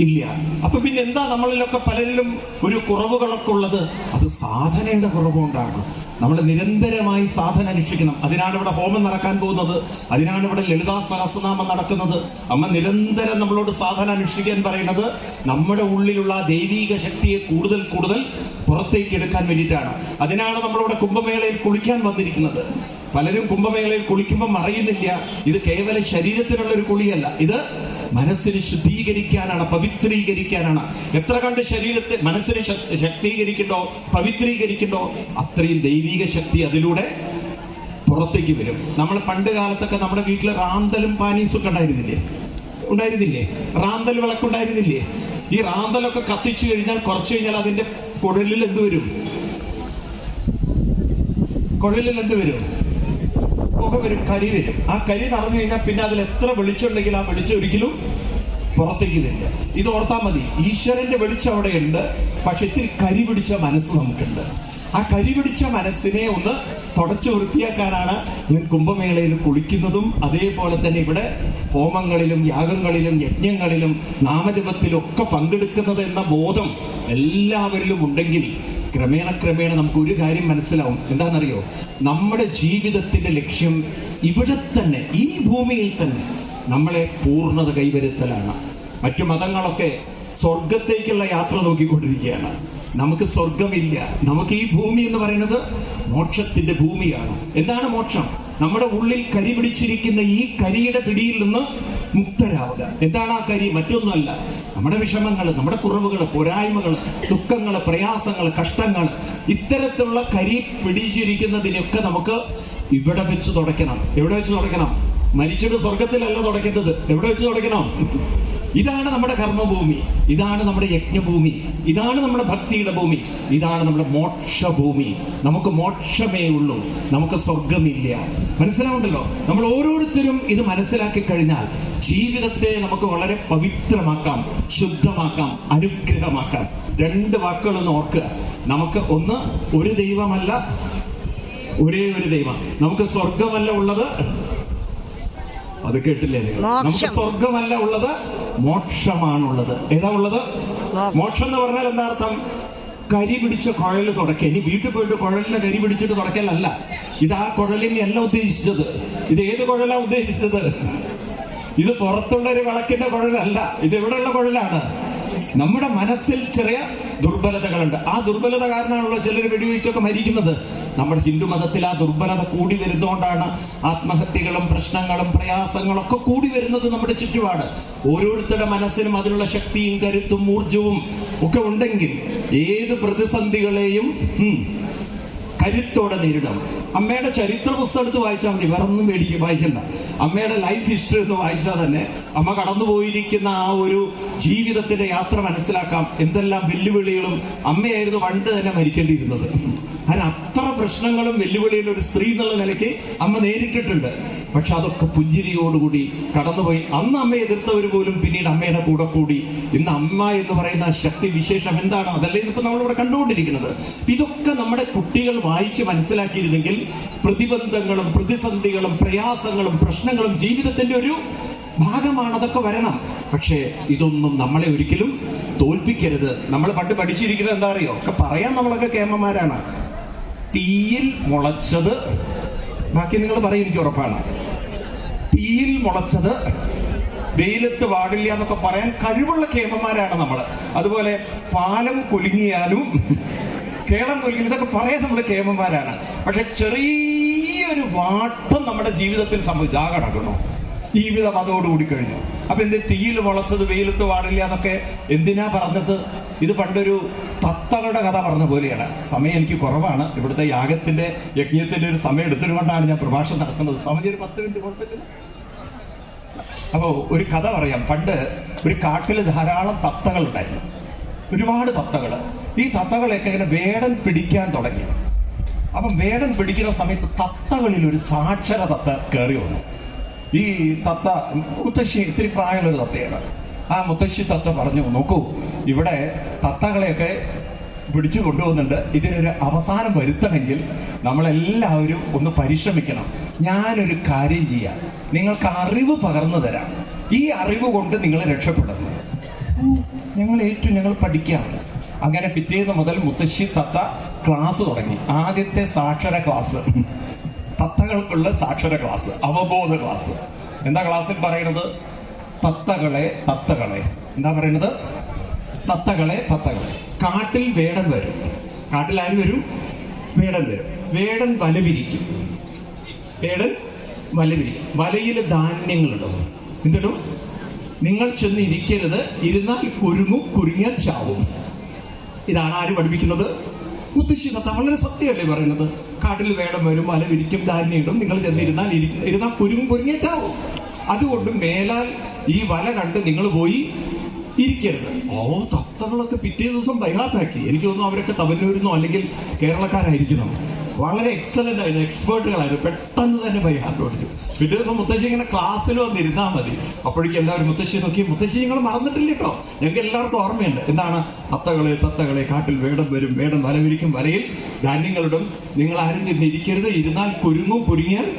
ഇല്ല. അപ്പൊ പിന്നെ എന്താ നമ്മളിലൊക്കെ പലരിലും ഒരു കുറവുകളൊക്കെ ഉള്ളത്? അത് സാധനയുടെ കുറവുകൊണ്ടാണ്. നമ്മൾ നിരന്തരമായി സാധന അനുഷ്ഠിക്കണം. അതിനാണ് ഇവിടെ ഹോമം നടക്കാൻ പോകുന്നത്. അതിനാണ് ഇവിടെ ലളിതാ സഹസ്രനാമം നടക്കുന്നത്. അമ്മ നിരന്തരം നമ്മളോട് സാധന അനുഷ്ഠിക്കാൻ പറയുന്നത് നമ്മുടെ ഉള്ളിലുള്ള ദൈവീക ശക്തിയെ കൂടുതൽ പുറത്തേക്ക് എടുക്കാൻ വേണ്ടിയിട്ടാണ്. അതിനാണ് നമ്മളിവിടെ കുംഭമേളയിൽ കുളിക്കാൻ വന്നിരിക്കുന്നത്. പലരും കുംഭമേളയിൽ കുളിക്കുമ്പോൾ അറിയുന്നില്ല, ഇത് കേവലം ശരീരത്തിനുള്ള ഒരു കുളിയല്ല, ഇത് മനസ്സിനെ ശുദ്ധീകരിക്കാനാണ്, പവിത്രീകരിക്കാനാണ്. എത്ര കണ്ട് ശരീരത്തെ മനസ്സിനെ ശക്തീകരിക്കണ്ടോ, പവിത്രീകരിക്കണ്ടോ, അത്രയും ദൈവിക ശക്തി അതിലൂടെ പുറത്തേക്ക് വരും. നമ്മൾ പണ്ട് കാലത്തൊക്കെ നമ്മുടെ വീട്ടിൽ റാന്തലും പാനീസും ഒക്കെ ഉണ്ടായിരുന്നില്ലേ? റാന്തൽ വിളക്കുണ്ടായിരുന്നില്ലേ? ഈ റാന്തലൊക്കെ കത്തിച്ചു കഴിഞ്ഞാൽ കുറച്ചു കഴിഞ്ഞാൽ അതിന്റെ കുഴലിൽ എന്ത് വരും? അപ്പൊ ഒരു കരി വരും. ആ കരി നടന്നു കഴിഞ്ഞാൽ പിന്നെ അതിൽ എത്ര വെളിച്ചമുണ്ടെങ്കിൽ ആ വെളിച്ചം ഒരിക്കലും പുറത്തേക്ക് വരില്ല. ഇത് ഓർത്താൽ മതി. ഈശ്വരന്റെ വെളിച്ചം അവിടെയുണ്ട്, പക്ഷെ ഇത്തിരി കരി പിടിച്ച മനസ്സ് നമുക്കുണ്ട്. ആ കരി പിടിച്ച മനസ്സിനെ ഒന്ന് തുടച്ചു വൃത്തിയാക്കാനാണ് ഞാൻ കുംഭമേളയിൽ കുളിക്കുന്നതും അതേപോലെ തന്നെ ഇവിടെ ഹോമങ്ങളിലും യാഗങ്ങളിലും യജ്ഞങ്ങളിലും നാമജപത്തിലും ഒക്കെ പങ്കെടുക്കുന്നത് എന്ന ബോധം എല്ലാവരിലും ഉണ്ടെങ്കിൽ ക്രമേണ നമുക്ക് ഒരു കാര്യം മനസ്സിലാവും. എന്താണെന്നറിയോ? നമ്മുടെ ജീവിതത്തിന്റെ ലക്ഷ്യം ഇവിടെ തന്നെ, ഈ ഭൂമിയിൽ തന്നെ നമ്മളെ പൂർണ്ണത കൈവരുത്തലാണ്. മറ്റു മതങ്ങളൊക്കെ സ്വർഗത്തേക്കുള്ള യാത്ര നോക്കിക്കൊണ്ടിരിക്കുകയാണ്. നമുക്ക് സ്വർഗമില്ല. നമുക്ക് ഈ ഭൂമി എന്ന് പറയുന്നത് മോക്ഷത്തിന്റെ ഭൂമിയാണ്. എന്താണ് മോക്ഷം? നമ്മുടെ ഉള്ളിൽ കരി പിടിച്ചിരിക്കുന്ന ഈ കരിയുടെ പിടിയിൽ നിന്ന് മുക്തരാവുക. എന്താണ് ആ കരി? മറ്റൊന്നുമല്ല, നമ്മുടെ വിഷമങ്ങൾ, നമ്മുടെ കുറവുകൾ, പോരായ്മകൾ, ദുഃഖങ്ങൾ, പ്രയാസങ്ങൾ, കഷ്ടങ്ങൾ, ഇത്തരത്തിലുള്ള കരി പിടിച്ചിരിക്കുന്നതിനൊക്കെ നമുക്ക് ഇവിടെ വെച്ച് തുടയ്ക്കണം. എവിടെ വെച്ച് തുടയ്ക്കണം? മരിച്ചിട്ട് സ്വർഗത്തിലല്ല തുടയ്ക്കേണ്ടത്. എവിടെ വെച്ച് തുടയ്ക്കണം? ഇതാണ് നമ്മുടെ കർമ്മഭൂമി, ഇതാണ് നമ്മുടെ യജ്ഞഭൂമി, ഇതാണ് നമ്മുടെ ഭക്തിയുടെ ഭൂമി, ഇതാണ് നമ്മുടെ മോക്ഷഭൂമി. നമുക്ക് മോക്ഷമേ ഉള്ളൂ, നമുക്ക് സ്വർഗമില്ല. മനസ്സിലാവുണ്ടല്ലോ? നമ്മൾ ഓരോരുത്തരും ഇത് മനസ്സിലാക്കി കഴിഞ്ഞാൽ ജീവിതത്തെ നമുക്ക് വളരെ പവിത്രമാക്കാം, ശുദ്ധമാക്കാം, അനുഗ്രഹമാക്കാം. രണ്ട് വാക്കുകളൊന്ന് ഓർക്കുക. നമുക്ക് ഒന്ന്, ഒരു ദൈവമല്ല, ഒരേ ഒരു ദൈവം. നമുക്ക് സ്വർഗമല്ല ഉള്ളത്, അത് കേട്ടില്ലേ? നമുക്ക് സ്വർഗമല്ല ഉള്ളത്, മോക്ഷമാണുള്ളത്. ഏതാ ഉള്ളത്? മോക്ഷം എന്ന് പറഞ്ഞാൽ എന്താ അർത്ഥം? കരി പിടിച്ച കുഴൽ തുടക്കുക. ഇനി വീട്ടിൽ പോയിട്ട് കുഴലിനെ കരി പിടിച്ചിട്ട് തുടക്കലല്ല. ഇത് ആ കുഴലിനെ അല്ല ഉദ്ദേശിച്ചത്. ഇത് ഏത് കുഴലാ ഉദ്ദേശിച്ചത്? ഇത് പുറത്തുള്ള ഒരു വിളക്കിന്റെ കുഴലല്ല. ഇത് എവിടെയുള്ള കുഴലാണ്? നമ്മുടെ മനസ്സിൽ ചെറിയ ദുർബലതകളുണ്ട്. ആ ദുർബലത കാരണമാണല്ലോ ചിലർ വെടിവെച്ചൊക്കെ മരിക്കുന്നത്. നമ്മുടെ ഹിന്ദു മതത്തിൽ ആ ദുർബലത കൂടി വരുന്നതുകൊണ്ടാണ് ആത്മഹത്യകളും പ്രശ്നങ്ങളും പ്രയാസങ്ങളും ഒക്കെ കൂടി വരുന്നത്. നമ്മുടെ ചുറ്റുപാട് ഓരോരുത്തരുടെ മനസ്സിനും അതിനുള്ള ശക്തിയും കരുത്തും ഊർജവും ഒക്കെ ഉണ്ടെങ്കിൽ ഏത് പ്രതിസന്ധികളെയും കരുത്തോടെ നേരിടാം. അമ്മയുടെ ചരിത്ര പുസ്തകം എടുത്ത് വായിച്ചാൽ മതി, വേറെ ഒന്നും വായിക്കണ്ട. അമ്മയുടെ ലൈഫ് ഹിസ്റ്ററി ഒന്ന് വായിച്ചാൽ തന്നെ അമ്മ കടന്നുപോയിരിക്കുന്ന ആ ഒരു ജീവിതത്തിന്റെ യാത്ര മനസ്സിലാക്കാം. എന്തെല്ലാം വെല്ലുവിളികളും അമ്മയായിരുന്നു പണ്ട് തന്നെ മരിക്കേണ്ടിയിരുന്നത്. അതിന് അത്ര പ്രശ്നങ്ങളും വെല്ലുവിളികളും ഒരു സ്ത്രീ എന്നുള്ള നിലയ്ക്ക് അമ്മ നേരിട്ടിട്ടുണ്ട്. പക്ഷെ അതൊക്കെ പുഞ്ചിരിയോടുകൂടി കടന്നുപോയി. അന്ന് അമ്മയെ എതിർത്തവർ പോലും പിന്നീട് അമ്മയുടെ കൂടെ കൂടി. ഇന്ന് അമ്മ എന്ന് പറയുന്ന ശക്തി വിശേഷം എന്താണ്? അതല്ലേ ഇപ്പൊ നമ്മളിവിടെ കണ്ടുകൊണ്ടിരിക്കുന്നത്. ഇതൊക്കെ നമ്മുടെ കുട്ടികൾ വായിച്ച് മനസ്സിലാക്കിയിരുന്നെങ്കിൽ പ്രതിബന്ധങ്ങളും പ്രതിസന്ധികളും പ്രയാസങ്ങളും പ്രശ്നങ്ങളും ജീവിതത്തിന്റെ ഒരു ഭാഗമാണ്. അതൊക്കെ വരണം. പക്ഷേ ഇതൊന്നും നമ്മളെ ഒരിക്കലും തോൽപ്പിക്കരുത്. നമ്മൾ പണ്ട് പഠിച്ചിരിക്കുന്നത് എന്താ അറിയോ? ഒക്കെ പറയാൻ നമ്മളൊക്കെ കേമന്മാരാണ്. തീയിൽ മുളച്ചത്, ബാക്കി നിങ്ങൾ പറയും, എനിക്ക് ഉറപ്പാണ്. തീയിൽ മുളച്ചത് വെയിലത്ത് പാടില്ല എന്നൊക്കെ പറയാൻ കഴിവുള്ള കേമന്മാരാണ് നമ്മൾ. അതുപോലെ പാലം കുലുങ്ങിയാലും കേളം കുലുങ്ങി, ഇതൊക്കെ പറയാൻ നമ്മൾ കേമന്മാരാണ്. പക്ഷെ ചെറിയൊരു വാട്ടം നമ്മുടെ ജീവിതത്തിൽ സംഭവിച്ചു, ആ കിടക്കണോ? ജീവിതം അതോടുകൂടി കഴിഞ്ഞു. അപ്പൊ എന്ത് തീയിൽ മുളച്ചത് വെയിലത്ത് പാടില്ല എന്നൊക്കെ എന്തിനാ പറഞ്ഞത്? ഇത് പണ്ടൊരു തത്തകളുടെ കഥ പറഞ്ഞ പോലെയാണ്. സമയം എനിക്ക് കുറവാണ്. ഇവിടുത്തെ യാഗത്തിന്റെ യജ്ഞത്തിന്റെ ഒരു സമയം എടുത്തുകൊണ്ടാണ് ഞാൻ പ്രഭാഷണം നടത്തുന്നത്. സമയം ഒരു 10 മിനിറ്റ് കൊടുത്തിട്ടില്ല. അപ്പോ ഒരു കഥ പറയാം. പണ്ട് ഒരു കാട്ടിൽ ധാരാളം തത്തകൾ ഉണ്ടായിരുന്നു, ഒരുപാട് തത്തകൾ. ഈ തത്തകളെയൊക്കെ ഇങ്ങനെ വേടൻ പിടിക്കാൻ തുടങ്ങി. അപ്പം വേടൻ പിടിക്കുന്ന സമയത്ത് തത്തകളിൽ ഒരു സാക്ഷര തത്ത കയറി വന്നു. ഈ തത്ത മുത്തശ്ശി, ഇത്തിരി പ്രായമുള്ളൊരു തത്തയാണ്. ആ മുത്തശ്ശി തത്ത പറഞ്ഞു, നോക്കൂ, ഇവിടെ തത്തകളെയൊക്കെ പിടിച്ചു കൊണ്ടുപോകുന്നുണ്ട്. ഇതിനൊരു അവസാനം വരുത്തണമെങ്കിൽ നമ്മളെല്ലാവരും ഒന്ന് പരിശ്രമിക്കണം. ഞാനൊരു കാര്യം ചെയ്യാം, നിങ്ങൾക്ക് അറിവ് പകർന്നു തരാം. ഈ അറിവ് കൊണ്ട് നിങ്ങൾ രക്ഷപ്പെടുന്നു. ഞങ്ങൾ പഠിക്കാം. അങ്ങനെ പിറ്റേന്ന് മുതൽ മുത്തശ്ശി തത്ത ക്ലാസ് തുടങ്ങി. ആദ്യത്തെ സാക്ഷര ക്ലാസ്, തത്തകൾക്കുള്ള സാക്ഷര ക്ലാസ്, അവബോധ ക്ലാസ്. എന്താ ക്ലാസ്സിൽ പറയുന്നത്? തത്തകളെ എന്താ പറയുന്നത്? തത്തകളെ. കാട്ടിൽ വേടൻ വരും. കാട്ടിൽ ആര് വരും? വേടൻ വരും. വേടൻ വല വിരിക്കും. വലയിൽ ധാന്യങ്ങളുണ്ടാവും. എന്നിട്ടും നിങ്ങൾ ചെന്ന് ഇരിക്കരുത്, ഇരുന്നാൽ കുരുങ്ങിയാൽ ചാവും. ഇതാണ് ആര് പഠിപ്പിക്കുന്നത്? മുത്തശ്ശി തത്ത. വളരെ സത്യമല്ലേ പറയുന്നത്? കാട്ടിൽ വേടം വരും, വല വിരിക്കും, ധാന്യം ഇടും, നിങ്ങൾ ചെന്നിരുന്നാൽ കുരുങ്ങിയ ചാവും. അതുകൊണ്ട് മേലാൽ ഈ വല കണ്ട് നിങ്ങൾ പോയി ഇരിക്കരുത്. തത്തകളൊക്കെ പിറ്റേ ദിവസം ബൈഹാർട്ടാക്കി. എനിക്ക് തോന്നുന്നു അവരൊക്കെ തമിഴ്നാടുന്നോ അല്ലെങ്കിൽ കേരളക്കാരായിരിക്കണം. വളരെ എക്സലന്റ് ആയിരുന്നു, എക്സ്പേർട്ടുകളായിരുന്നു. പെട്ടെന്ന് തന്നെ ബൈഹാർട്ട് പഠിച്ചു. പിറ്റേ ദിവസം മുത്തശ്ശി ഇങ്ങനെ ക്ലാസ്സിൽ വന്നിരുന്നാൽ മതി. അപ്പോഴേക്കും എല്ലാവരും മുത്തശ്ശി നോക്കി, മുത്തശ്ശി നിങ്ങൾ മറന്നിട്ടില്ല കേട്ടോ, ഞങ്ങൾക്ക് എല്ലാവർക്കും ഓർമ്മയുണ്ട്. എന്താണ്? തത്തകളെ കാട്ടിൽ വേടൻ വരും, വേടൻ വലവിരിക്കും, വലയിൽ ധാന്യങ്ങളിടും, നിങ്ങൾ ആരും ചെന്നിരിക്കരുത്, ഇരുന്നാൽ കുരുങ്ങും, കുരുങ്ങിയാൽ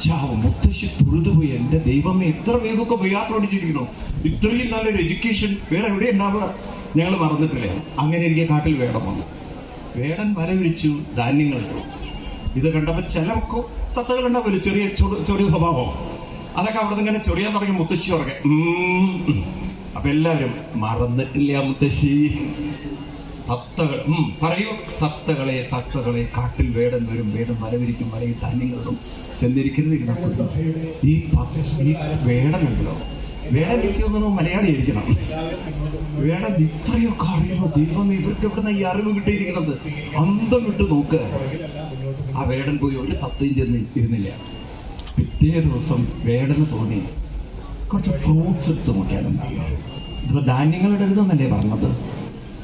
ചാവും. മുത്തശ്ശി തൊഴുതുപോയി, എന്റെ ദൈവമേ എത്ര വേഗമൊക്കെ ബൈഹാർട്ട് പഠിച്ചിരിക്കണോ, ഇത്രയും നല്ലൊരു എഡ്യൂക്കേഷൻ വേറെ എവിടെ ഉണ്ടാവുക, ഞങ്ങൾ മറന്നിട്ടില്ലേ. അങ്ങനെ എനിക്ക് കാട്ടിൽ വേടൻ വന്നു, വേടൻ വലവിരിച്ചു, ധാന്യങ്ങളിട്ടു. ഇത് കണ്ടപ്പോൾ ചില തത്തകൾ ഉണ്ടാവില്ല, ചെറിയ ചെറിയ സ്വഭാവം, അതൊക്കെ അവിടെ നിന്ന് ഇങ്ങനെ ചൊറിയാൻ തുടങ്ങി. മുത്തശ്ശി ഉറങ്ങെ. അപ്പൊ എല്ലാവരും മറന്നിട്ടില്ല മുത്തശ്ശി. തത്തകൾ പറയൂ, തത്തകളെ കാട്ടിൽ വേടൻ വരും, വേടൻ വലവിരിക്കും, വലയിൽ ധാന്യങ്ങളിടും, ചെന്നിരിക്കരുത്. ഈ വേടനുണ്ടല്ലോ, വേടൻ എനിക്ക് തോന്നുന്നു മലയാളി ആയിരിക്കണം. വേടൻ ഇത്രയൊക്കെ അറിയുമോ, ദൈവം ഇവർക്ക് എവിടുന്ന ഈ അറിവ് കിട്ടിയിരിക്കുന്നത്, അന്തം വിട്ട് നോക്ക്. ആ വേടൻ പോയി ഒരു തത്തയും ചെന്ന് ഇരുന്നില്ല. പിറ്റേ ദിവസം വേടന് തോന്നി കുറച്ച് ഫ്രൂട്ട്സ് എടുത്ത് നോക്കിയാലെന്താണ്. ഇതിപ്പോ ധാന്യങ്ങളിടരുതെന്നല്ലേ പറഞ്ഞത്,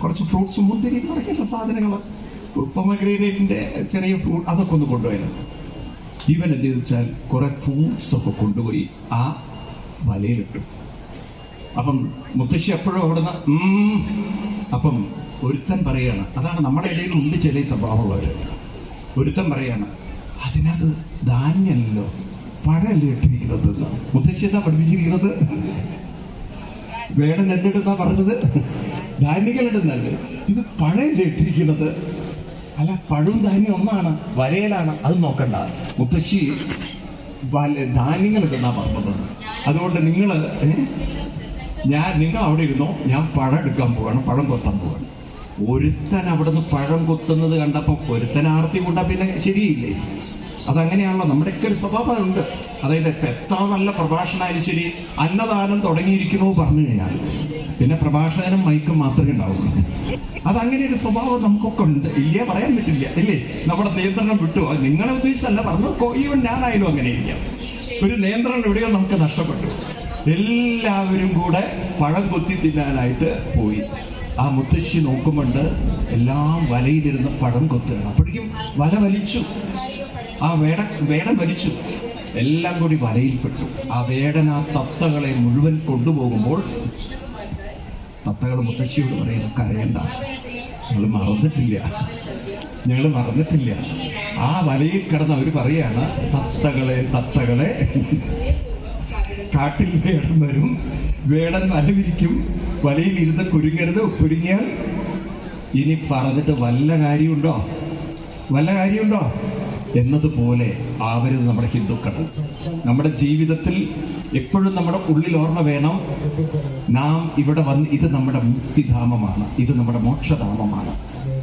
കുറച്ച് ഫ്രൂട്ട്സ്, മുന്തിരി, കുറയ്ക്കുള്ള സാധനങ്ങൾ, പൊമഗ്രേനേറ്റിന്റെ ചെറിയ ഫ്രൂട്ട്, അതൊക്കെ ഒന്ന് കൊണ്ടുപോയത്. ഇവൻ എന്ത് ചോദിച്ചാൽ കുറെ ഫ്രൂട്ട്സ് ഒക്കെ കൊണ്ടുപോയി ആ വലയിലിട്ടു. അപ്പം മുത്തശ്ശി എപ്പോഴും അവിടുന്ന് അപ്പം ഒരുത്തൻ പറയാണ്, അതാണ് നമ്മുടെ ഇടയിൽ ഉണ്ട് ചില സ്വഭാവമുള്ളവര്. ഒരുത്തൻ പറയാണ്, അതിനകത്ത് ധാന്യമല്ലോ, പഴമല്ലേ ഇട്ടിരിക്കുന്നത്. മുത്തശ്ശി എന്താ പഠിപ്പിച്ചിരിക്കുന്നത്? വേടൻ എന്തിടുന്നാ പറഞ്ഞത്? ധാന്യങ്ങളിടുന്നല്ലേ, ഇത് പഴമല്ലേ ഇട്ടിരിക്കുന്നത്. അല്ല, പഴവും ധാന്യം ഒന്നാണ്, വലയിലാണ്, അത് നോക്കണ്ട. മുത്തശ്ശി ധാന്യങ്ങൾ ഇടുന്നാ പറഞ്ഞത്. അതുകൊണ്ട് നിങ്ങൾ അവിടെ ഇരുന്നോ, ഞാൻ പഴം എടുക്കാൻ പോവാണ്, പഴം കൊത്താൻ പോവാണ്. ഒരുത്തൻ അവിടെ നിന്ന് പഴം കൊത്തുന്നത് കണ്ടപ്പോൾ ഒരുത്തൻ ആർത്തി കൊണ്ടാ പിന്നെ ശരിയില്ലേ. അതങ്ങനെയാണല്ലോ, നമ്മുടെയൊക്കെ ഒരു സ്വഭാവമുണ്ട്. അതായത് എത്ര നല്ല പ്രഭാഷണമായാലും ശരി, അന്നദാനം തുടങ്ങിയിരിക്കണോ പറഞ്ഞു കഴിഞ്ഞാൽ പിന്നെ പ്രഭാഷകനും മൈക്കും മാത്രമേ ഉണ്ടാവുള്ളൂ. അതങ്ങനെ ഒരു സ്വഭാവം നമുക്കൊക്കെ ഉണ്ട്, ഇല്ലേ പറയാൻ പറ്റില്ല, ഇല്ലേ? നമ്മുടെ നിയന്ത്രണം വിട്ടു. അത് നിങ്ങളെ ഉദ്ദേശിച്ചല്ല പറഞ്ഞത്, ഈവൻ ഞാനായാലും അങ്ങനെ ഇരിക്കാം. ഒരു നിയന്ത്രണം എവിടെയോ നമുക്ക് നഷ്ടപ്പെട്ടു. എല്ലാവരും കൂടെ പഴം കൊത്തി തിന്നാനായിട്ട് പോയി. ആ മുത്തശ്ശി നോക്കുമ്പോണ്ട് എല്ലാം വലയിലിരുന്ന് പഴം കൊത്തുകയാണ്. അപ്പോഴേക്കും വല വലിച്ചു, ആ വേടൻ വലിച്ചു, എല്ലാം കൂടി വലയിൽപ്പെട്ടു. ആ വേടൻ ആ തത്തകളെ മുഴുവൻ കൊണ്ടുപോകുമ്പോൾ തത്തകൾ മുത്തശ്ശിയോട് പറയുന്നു, കരയണ്ട, ഞങ്ങൾ മറന്നിട്ടില്ല. ആ വലയിൽ കിടന്ന് അവർ പറയാണ്, തത്തകളെ കാട്ടിൽ വേടൻ വരും, വേടൻ വലവിരിക്കും, വലയിൽ ഇരുന്ന് കുരുങ്ങരുത്, കുരുങ്ങിയാൽ ഇനി പറഞ്ഞിട്ട് വല്ല കാര്യമുണ്ടോ എന്നതുപോലെ ആവരുത് നമ്മുടെ ഹിന്ദുക്കൾ. നമ്മുടെ ജീവിതത്തിൽ എപ്പോഴും നമ്മുടെ ഉള്ളിൽ ഓർമ്മ വേണം, നാം ഇവിടെ വന്ന്, ഇത് നമ്മുടെ മുക്തിധാമമാണ്, ഇത് നമ്മുടെ മോക്ഷധാമമാണ്.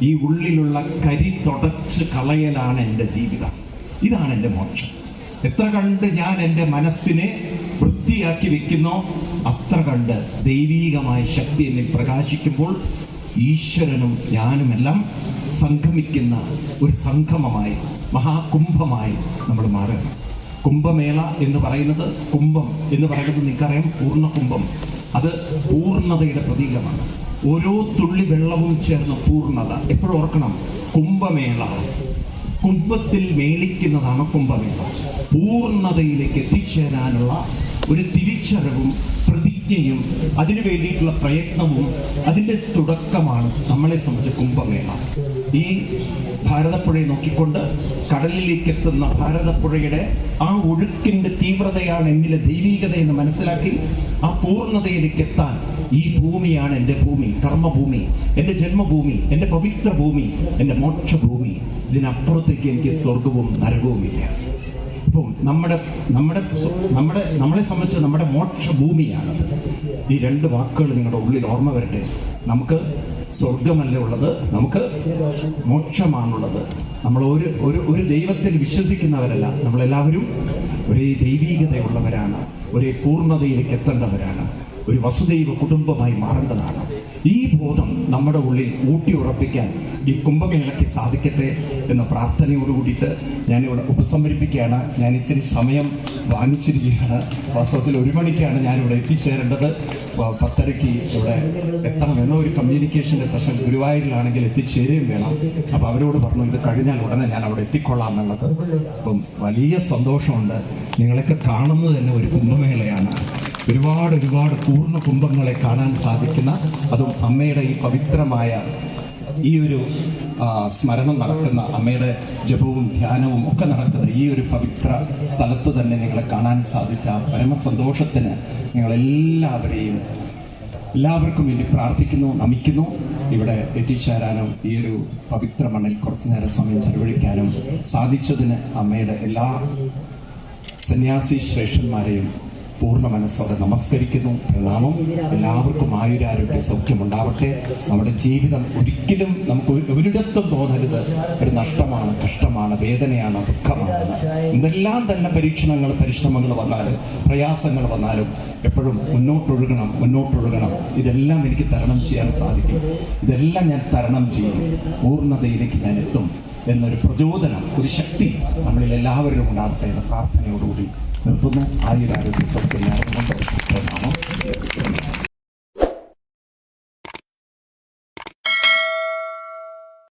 ഈ ഉള്ളിലുള്ള കരി തുടച്ച് കളയലാണ് എൻ്റെ ജീവിതം, ഇതാണ് എൻ്റെ മോക്ഷം. എത്ര കണ്ട് ഞാൻ എൻ്റെ മനസ്സിനെ വൃത്തിയാക്കി വെക്കുന്നോ അത്ര കണ്ട് ദൈവീകമായ ശക്തി എന്നിൽ പ്രകാശിക്കുമ്പോൾ ഈശ്വരനും ഞാനുമെല്ലാം സംഗമിക്കുന്ന ഒരു സംഗമമായി, മഹാകുംഭമായി നമ്മൾ മാറുകയാണ്. കുംഭമേള എന്ന് പറയുന്നത്, കുംഭം എന്ന് പറയുന്നത് നിങ്ങൾക്കറിയാം, പൂർണ്ണകുംഭം. അത് പൂർണ്ണതയുടെ പ്രതീകമാണ്. ഓരോ തുള്ളി വെള്ളവും ചേർന്ന പൂർണ്ണത. എപ്പോഴും ഓർക്കണം, കുംഭമേള, കുംഭത്തിൽ മേളിക്കുന്നതാണ് കുംഭമേള. പൂർണ്ണതയിലേക്ക് എത്തിച്ചേരാനുള്ള ഒരു തിരിച്ചറിവും പ്രതിജ്ഞയും അതിനു വേണ്ടിയിട്ടുള്ള പ്രയത്നവും അതിൻ്റെ തുടക്കമാണ് നമ്മളെ സംബന്ധിച്ച് കുംഭമേള. ഈ ഭാരതപ്പുഴയെ നോക്കിക്കൊണ്ട് കടലിലേക്ക് എത്തുന്ന ഭാരതപ്പുഴയുടെ ആ ഒഴുക്കിന്റെ തീവ്രതയാണ് എന്നിലെ ദൈവീകത എന്ന് മനസ്സിലാക്കി ആ പൂർണ്ണതയിലേക്ക് എത്താൻ ഈ ഭൂമിയാണ് എൻ്റെ ഭൂമി, കർമ്മഭൂമി, എൻ്റെ ജന്മഭൂമി, എൻ്റെ പവിത്ര ഭൂമി, എൻ്റെ മോക്ഷഭൂമി. ഇതിനപ്പുറത്തേക്ക് എനിക്ക് സ്വർഗവും നരകവുമില്ല. ഇപ്പം നമ്മളെ സംബന്ധിച്ച് നമ്മുടെ മോക്ഷഭൂമിയാണത്. ഈ രണ്ട് വാക്കുകൾ നിങ്ങളുടെ ഉള്ളിൽ ഓർമ്മ വരട്ടെ. നമുക്ക് സ്വർഗമല്ല ഉള്ളത്, നമുക്ക് മോക്ഷമാണുള്ളത്. നമ്മൾ ഒരു ദൈവത്തിൽ വിശ്വസിക്കുന്നവരല്ല, നമ്മളെല്ലാവരും ഒരേ ദൈവീകതയുള്ളവരാണ്, ഒരേ പൂർണ്ണതയിലേക്ക് എത്തേണ്ടവരാണ്, ഒരു വസുദൈവ കുടുംബമായി മാറേണ്ടതാണ്. ഈ ബോധം നമ്മുടെ ഉള്ളിൽ ഊട്ടിയുറപ്പിക്കാൻ ഈ കുംഭമേളയ്ക്ക് സാധിക്കട്ടെ എന്ന പ്രാർത്ഥനയോട് കൂടിയിട്ട് ഞാനിവിടെ ഉപസംഹരിപ്പിക്കുകയാണ്. ഞാൻ ഇത്തിരി സമയം വാങ്ങിച്ചിരിക്കുകയാണ്. വാസ്തവത്തിൽ 1 മണിക്കാണ് ഞാനിവിടെ എത്തിച്ചേരേണ്ടത്. 10:30 ഇവിടെ എത്തണം എന്ന ഒരു കമ്മ്യൂണിക്കേഷൻ്റെ പ്രശ്നം ഗുരുവായൂരിലാണെങ്കിൽ എത്തിച്ചേരുകയും വേണം. അപ്പോൾ അവരോട് പറഞ്ഞു ഇത് കഴിഞ്ഞാൽ ഉടനെ ഞാൻ അവിടെ എത്തിക്കൊള്ളാം എന്നുള്ളത്. അപ്പം വലിയ സന്തോഷമുണ്ട്. നിങ്ങളൊക്കെ കാണുന്നത് തന്നെ ഒരു കുംഭമേളയാണ്. ഒരുപാട് പൂർണ്ണ കുംഭങ്ങളെ കാണാൻ സാധിക്കുന്ന, അതും അമ്മയുടെ ഈ പവിത്രമായ ഈ ഒരു സ്മരണം നടക്കുന്ന, അമ്മയുടെ ജപവും ധ്യാനവും ഒക്കെ നടക്കുന്ന ഈ ഒരു പവിത്ര സ്ഥലത്ത് തന്നെ നിങ്ങളെ കാണാൻ സാധിച്ച പരമസന്തോഷത്തിന് എല്ലാവർക്കും വേണ്ടി പ്രാർത്ഥിക്കുന്നു, നമിക്കുന്നു. ഇവിടെ എത്തിച്ചേരാനും ഈ ഒരു പവിത്ര മണ്ണിൽ കുറച്ചു നേരം സമയം ചെലവഴിക്കാനും സാധിച്ചതിന് അമ്മയുടെ എല്ലാ സന്യാസി ശ്രേഷ്ഠന്മാരെയും പൂർണ്ണ മനസ്സോടെ നമസ്കരിക്കുന്നു, പ്രണാമം. എല്ലാവർക്കും ആയുരാരോഗ്യ സൗഖ്യമുണ്ടാവട്ടെ. നമ്മുടെ ജീവിതം ഒരിക്കലും നമുക്ക് ഒരിടത്തും തോന്നരുത് ഒരു നഷ്ടമാണ്, കഷ്ടമാണ്, വേദനയാണ്, ദുഃഖമാണ്. എന്തെല്ലാം തന്നെ പരിശ്രമങ്ങൾ വന്നാലും പ്രയാസങ്ങൾ വന്നാലും എപ്പോഴും മുന്നോട്ടൊഴുകണം. ഇതെല്ലാം എനിക്ക് തരണം ചെയ്യാൻ സാധിക്കും, ഇതെല്ലാം ഞാൻ തരണം ചെയ്യും, പൂർണ്ണതയിലേക്ക് ഞാൻ എത്തും എന്നൊരു പ്രചോദനം, ഒരു ശക്തി നമ്മളിൽ എല്ലാവരിലും ഉണ്ടാകട്ടെ എന്ന പ്രാർത്ഥനയോടുകൂടി നിർത്തുന്നു. ആയുരാരോഗ്യ സൗഖ്യം നേർന്നുകൊണ്ട്